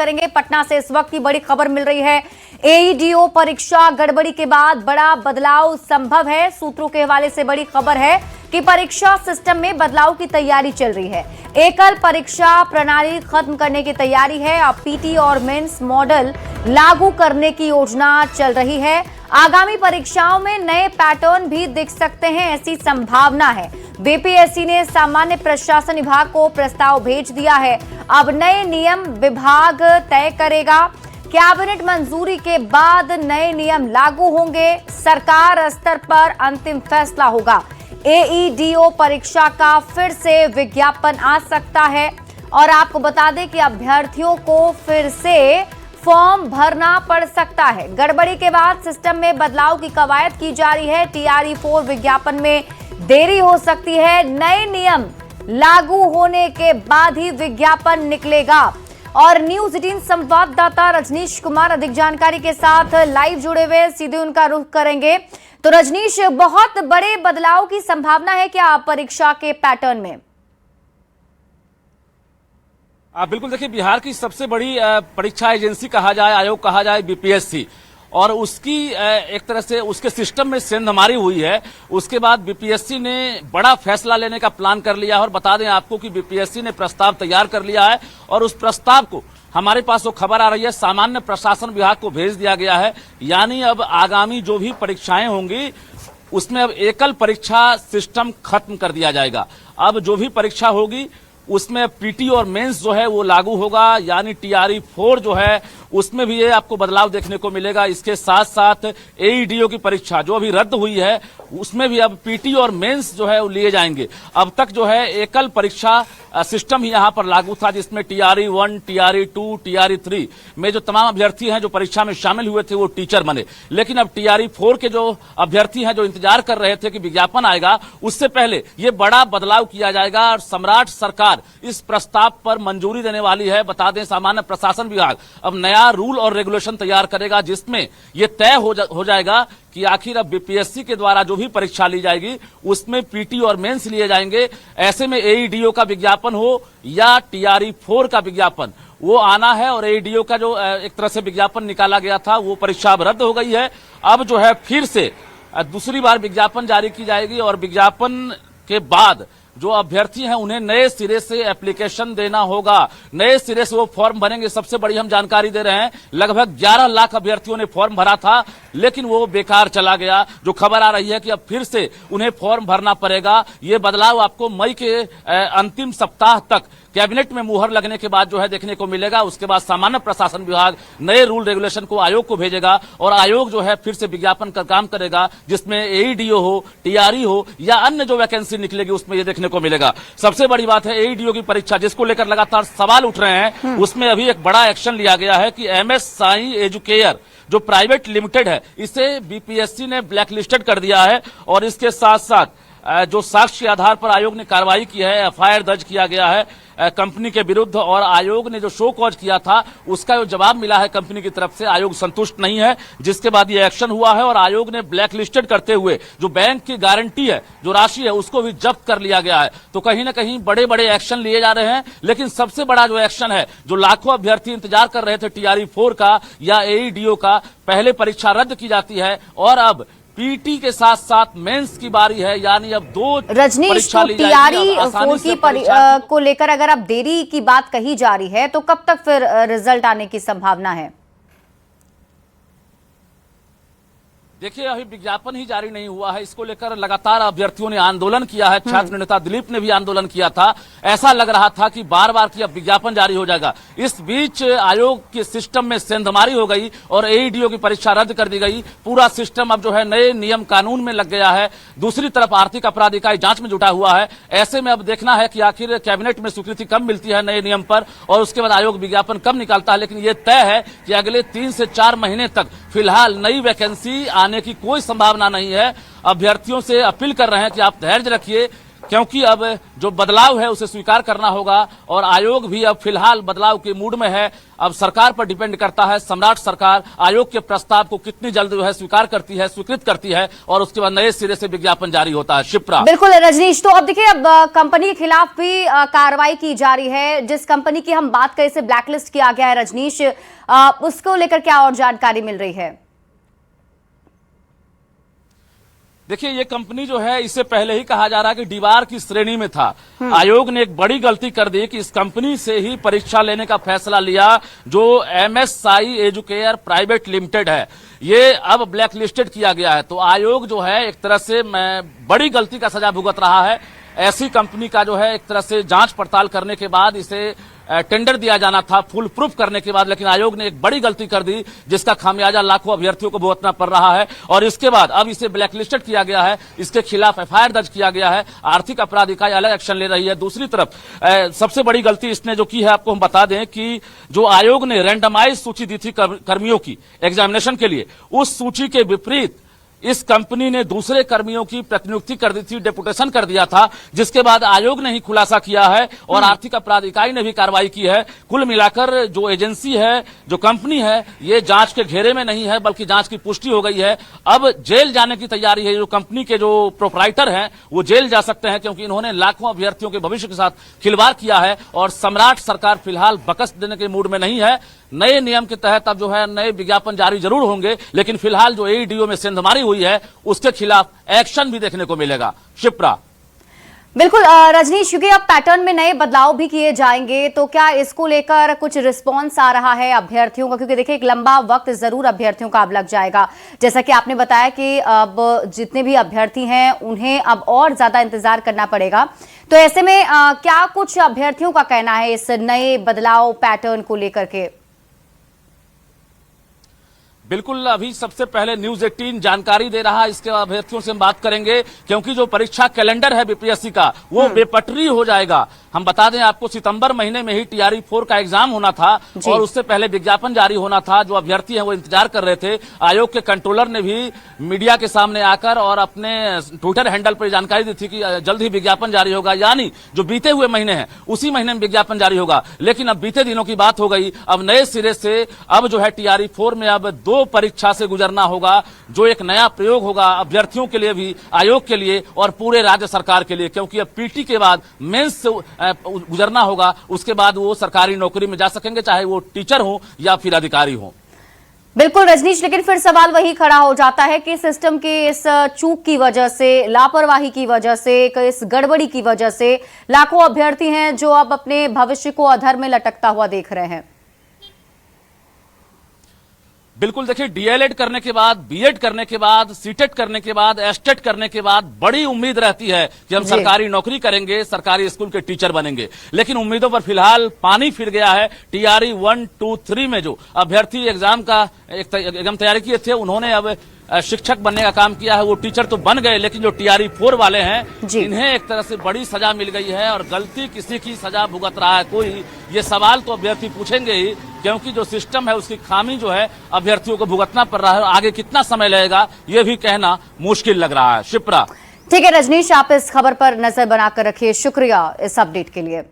करेंगे। पटना से इस वक्त की बड़ी खबर मिल रही है, एईडीओ परीक्षा गड़बड़ी के बाद बड़ा बदलाव संभव है। सूत्रों के हवाले से बड़ी खबर है कि परीक्षा सिस्टम में बदलाव की तैयारी चल रही है। एकल परीक्षा प्रणाली खत्म करने की तैयारी है। अब पीटी और मेंस मॉडल लागू करने की योजना चल रही है। आगामी परीक्षाओं में नए पैटर्न भी दिख सकते हैं, ऐसी संभावना है। बीपीएससी ने सामान्य प्रशासन विभाग को प्रस्ताव भेज दिया है। अब नए नियम विभाग तय करेगा। कैबिनेट मंजूरी के बाद नए नियम लागू होंगे। सरकार स्तर पर अंतिम फैसला होगा। एईडीओ परीक्षा का फिर से विज्ञापन आ सकता है और आपको बता दें कि अभ्यर्थियों को फिर से फॉर्म भरना पड़ सकता है। गड़बड़ी के बाद सिस्टम में बदलाव की कवायद की जा रही है। टीआरई 4 विज्ञापन में देरी हो सकती है। नए नियम लागू होने के बाद ही विज्ञापन निकलेगा। और न्यूज 18 संवाददाता रजनीश कुमार अधिक जानकारी के साथ लाइव जुड़े हुए, सीधे उनका रुख करेंगे। तो रजनीश, बहुत बड़े बदलाव की संभावना है क्या परीक्षा के पैटर्न में? बिल्कुल, देखिए, बिहार की सबसे बड़ी परीक्षा एजेंसी कहा जाए, आयोग कहा जाए बीपीएससी, और उसकी एक तरह से उसके सिस्टम में सेंधमारी हुई है। उसके बाद बीपीएससी ने बड़ा फैसला लेने का प्लान कर लिया है। और बता दें आपको कि बीपीएससी ने प्रस्ताव तैयार कर लिया है और उस प्रस्ताव को हमारे पास वो खबर आ रही है सामान्य प्रशासन विभाग को भेज दिया गया है। यानी अब आगामी जो भी परीक्षाएं होंगी उसमें अब एकल परीक्षा सिस्टम खत्म कर दिया जाएगा। अब जो भी परीक्षा होगी उसमें पीटी और मेंस जो है वो लागू होगा। यानी टीआरई 4 जो है उसमें भी ये आपको बदलाव देखने को मिलेगा। इसके साथ साथ एईडीओ की परीक्षा जो अभी रद्द हुई है उसमें भी अब पीटी और मेंस जो है वो लिए जाएंगे। अब तक जो है एकल परीक्षा सिस्टम ही यहाँ पर लागू था, जिसमें टीआरई 1, टीआरई 2, टीआरई 3 में जो तमाम अभ्यर्थी हैं जो परीक्षा में शामिल हुए थे वो टीचर बने। लेकिन अब टीआरई 4 के जो अभ्यर्थी हैं जो इंतजार कर रहे थे कि विज्ञापन आएगा, उससे पहले ये बड़ा बदलाव किया जाएगा और सम्राट सरकार इस प्रस्ताव पर मंजूरी देने वाली है। बता दें सामान्य प्रशासन विभाग अब नया रूल और रेगुलेशन तैयार करेगा, जिसमें यह तय हो जाएगा कि आखिर अब बीपीएससी के द्वारा जो भी परीक्षा ली जाएगी उसमें पीटी और मेंस लिए जाएंगे। ऐसे में एईडीओ का विज्ञापन हो या टीआरई 4 का विज्ञापन, वो आना है। और एईडीओ का जो एक तरह से विज्ञापन निकाला गया था वो परीक्षा अब रद्द हो गई है। अब जो है फिर से दूसरी बार विज्ञापन जारी की जाएगी और विज्ञापन के बाद जो अभ्यर्थी हैं उन्हें नए सिरे से एप्लीकेशन देना होगा, नए सिरे से वो फॉर्म भरेंगे। सबसे बड़ी हम जानकारी दे रहे हैं, लगभग 11 लाख अभ्यर्थियों ने फॉर्म भरा था लेकिन वो बेकार चला गया। जो खबर आ रही है कि अब फिर से उन्हें फॉर्म भरना पड़ेगा। ये बदलाव आपको मई के अंतिम सप्ताह तक कैबिनेट में मुहर लगने के बाद जो है देखने को मिलेगा। उसके बाद सामान्य प्रशासन विभाग नए रूल रेगुलेशन को आयोग को भेजेगा और आयोग जो है फिर से विज्ञापन का काम करेगा, जिसमें एईडीओ हो, टीआरई हो या अन्य जो वैकेंसी निकलेगी उसमें ये देखने को मिलेगा। सबसे बड़ी बात है एईडीओ की परीक्षा जिसको लेकर लगातार सवाल उठ रहे हैं, उसमें अभी एक बड़ा एक्शन लिया गया है कि एमएस साई एजुकेयर जो प्राइवेट लिमिटेड है इसे बीपीएससी ने ब्लैकलिस्टेड कर दिया है। और इसके साथ साथ जो साक्ष्य के आधार पर आयोग ने कार्रवाई की है, एफआईआर दर्ज किया गया है कंपनी के विरुद्ध। और आयोग ने जो शो कॉज किया था उसका जो जवाब मिला है कंपनी की तरफ से, आयोग संतुष्ट नहीं है, जिसके बाद ये एक्शन हुआ है। और आयोग ने ब्लैकलिस्टेड करते हुए जो बैंक की गारंटी है, जो राशि है, उसको भी जब्त कर लिया गया है। तो कहीं ना कहीं बड़े बड़े एक्शन लिए जा रहे हैं। लेकिन सबसे बड़ा जो एक्शन है, जो लाखों अभ्यर्थी इंतजार कर रहे थे टीआरई 4 का या एईडीओ का, पहले परीक्षा रद्द की जाती है और अब पीटी के साथ साथ मेंस की बारी है। यानी अब 2 रजनीश, तो टीआरई 4 की को लेकर अगर अब देरी की बात कही जा रही है तो कब तक फिर रिजल्ट आने की संभावना है? देखिए, अभी विज्ञापन ही जारी नहीं हुआ है। इसको लेकर लगातार अभ्यर्थियों ने आंदोलन किया है। छात्र नेता दिलीप ने भी आंदोलन किया था। ऐसा लग रहा था कि बार बार कि अब विज्ञापन जारी हो जाएगा। इस बीच आयोग के सिस्टम में सेंधमारी हो गई और एईडीओ की परीक्षा रद्द कर दी गई। पूरा सिस्टम अब जो है नए नियम कानून में लग गया है। दूसरी तरफ आर्थिक अपराध इकाई जांच में जुटा हुआ है। ऐसे में अब देखना है कि आखिर कैबिनेट में स्वीकृति कब मिलती है नए नियम पर और उसके बाद आयोग विज्ञापन कब निकालता है। लेकिन यह तय है कि अगले 3 से 4 महीने तक फिलहाल नई वैकेंसी आने की कोई संभावना नहीं है। अभ्यर्थियों से अपील कर रहे हैं कि आप धैर्य रखिए, क्योंकि अब जो बदलाव है उसे स्वीकार करना होगा और आयोग भी अब फिलहाल बदलाव के मूड में है। अब सरकार पर डिपेंड करता है, सम्राट सरकार आयोग के प्रस्ताव को कितनी जल्द जो है स्वीकार करती है, स्वीकृत करती है और उसके बाद नए सिरे से विज्ञापन जारी होता है। शिप्रा। बिल्कुल रजनीश, तो अब देखिए अब कंपनी के खिलाफ भी कार्रवाई की जा रही है। जिस कंपनी की हम बात करें इसे ब्लैकलिस्ट किया गया है रजनीश, उसको लेकर क्या और जानकारी मिल रही है? देखिए ये कंपनी जो है इससे पहले ही कहा जा रहा है कि डीवार की श्रेणी में था। आयोग ने एक बड़ी गलती कर दी कि इस कंपनी से ही परीक्षा लेने का फैसला लिया जो एमएसआई एजुकेयर प्राइवेट लिमिटेड है, ये अब ब्लैक लिस्टेड किया गया है। तो आयोग जो है एक तरह से बड़ी गलती का सजा भुगत रहा है। ऐसी कंपनी का जो है एक तरह से जांच पड़ताल करने के बाद इसे टेंडर दिया जाना था फुल प्रूफ करने के बाद, लेकिन आयोग ने एक बड़ी गलती कर दी जिसका खामियाजा लाखों अभ्यर्थियों को भुगतना पड़ रहा है। और इसके बाद अब इसे ब्लैकलिस्टेड किया गया है, इसके खिलाफ एफआईआर दर्ज किया गया है। आर्थिक अपराध इकाई अलग एक्शन ले रही है। दूसरी तरफ सबसे बड़ी गलती इसने जो की है आपको हम बता दें कि जो आयोग ने रैंडमाइज सूची दी थी कर्मियों की एग्जामिनेशन के लिए, उस सूची के विपरीत इस कंपनी ने दूसरे कर्मियों की प्रतिनियुक्ति कर दी थी, डेपुटेशन कर दिया था, जिसके बाद आयोग ने ही खुलासा किया है और आर्थिक अपराध इकाई ने भी कार्रवाई की है। कुल मिलाकर जो एजेंसी है, जो कंपनी है, ये जांच के घेरे में नहीं है बल्कि जांच की पुष्टि हो गई है। अब जेल जाने की तैयारी है। जो कंपनी के जो प्रोपराइटर हैं वो जेल जा सकते हैं क्योंकि इन्होंने लाखों अभ्यर्थियों के भविष्य के साथ खिलवाड़ किया है। और सम्राट सरकार फिलहाल बकस देने के मूड में नहीं है। नए नियम के तहत अब जो है नए विज्ञापन जारी जरूर होंगे, लेकिन फिलहाल जो एईडीओ में सेंधमारी हुई है उसके खिलाफ एक्शन भी देखने को मिलेगा। शिप्रा। बिल्कुल रजनीश, क्योंकि अब पैटर्न में नए बदलाव भी किए जाएंगे, तो क्या इसको लेकर कुछ रिस्पांस आ रहा है अभ्यर्थियों का? क्योंकि देखिए एक लंबा वक्त जरूर अभ्यर्थियों का अब लग जाएगा। जैसा कि आपने बताया कि अब जितने भी अभ्यर्थी हैं उन्हें अब और ज्यादा इंतजार करना पड़ेगा। तो ऐसे में क्या कुछ अभ्यर्थियों का कहना है इस नए बदलाव पैटर्न को लेकर के? बिल्कुल, अभी सबसे पहले न्यूज 18 जानकारी दे रहा है, इसके अभ्यर्थियों से हम बात करेंगे क्योंकि जो परीक्षा कैलेंडर है बीपीएससी का वो बेपटरी हो जाएगा। हम बता दें आपको सितंबर महीने में ही टीआरई 4 का एग्जाम होना था और उससे पहले विज्ञापन जारी होना था। जो अभ्यर्थी हैं वो इंतजार कर रहे थे। आयोग के कंट्रोलर ने भी मीडिया के सामने आकर और अपने ट्विटर हैंडल पर जानकारी दी थी कि जल्द ही विज्ञापन जारी होगा, यानी जो बीते हुए महीने हैं उसी महीने में विज्ञापन जारी होगा। लेकिन अब बीते दिनों की बात हो गई, अब नए सिरे से अब जो है टीआरई 4 में अब 2 परीक्षा से गुजरना होगा, जो एक नया प्रयोग होगा अभ्यर्थियों के लिए भी, आयोग के लिए और पूरे राज्य सरकार के लिए। क्योंकि अब पीटी के बाद मेंस से गुजरना होगा, उसके बाद वो सरकारी नौकरी में जा सकेंगे, चाहे वो टीचर हो या फिर अधिकारी हो। बिल्कुल रजनीश, लेकिन फिर सवाल वही खड़ा हो जाता है कि सिस्टम की इस चूक की वजह से, लापरवाही की वजह से, इस गड़बड़ी की वजह से लाखों अभ्यर्थी हैं जो अब अपने भविष्य को अधर में लटकता हुआ देख रहे हैं। बिल्कुल, देखिए डीएलएड करने के बाद, बीएड करने के बाद, सीटेट करने के बाद, एसटेट करने के बाद बड़ी उम्मीद रहती है कि हम सरकारी नौकरी करेंगे, सरकारी स्कूल के टीचर बनेंगे। लेकिन उम्मीदों पर फिलहाल पानी फिर गया है। टीआरई 1, 2, 3 में जो अभ्यर्थी एग्जाम का एग्जाम तैयारी किए थे, उन्होंने अब शिक्षक बनने का काम किया है। वो टीचर तो बन गए, लेकिन जो टीआरई 4 वाले हैं इन्हें एक तरह से बड़ी सजा मिल गई है और गलती किसी की सजा भुगत रहा है कोई, ये सवाल तो अभ्यर्थी पूछेंगे ही, क्योंकि जो सिस्टम है उसकी खामी जो है अभ्यर्थियों को भुगतना पड़ रहा है। आगे कितना समय लगेगा ये भी कहना मुश्किल लग रहा है। शिप्रा। ठीक है रजनीश, आप इस खबर पर नजर बनाकर रखिए। शुक्रिया इस अपडेट के लिए।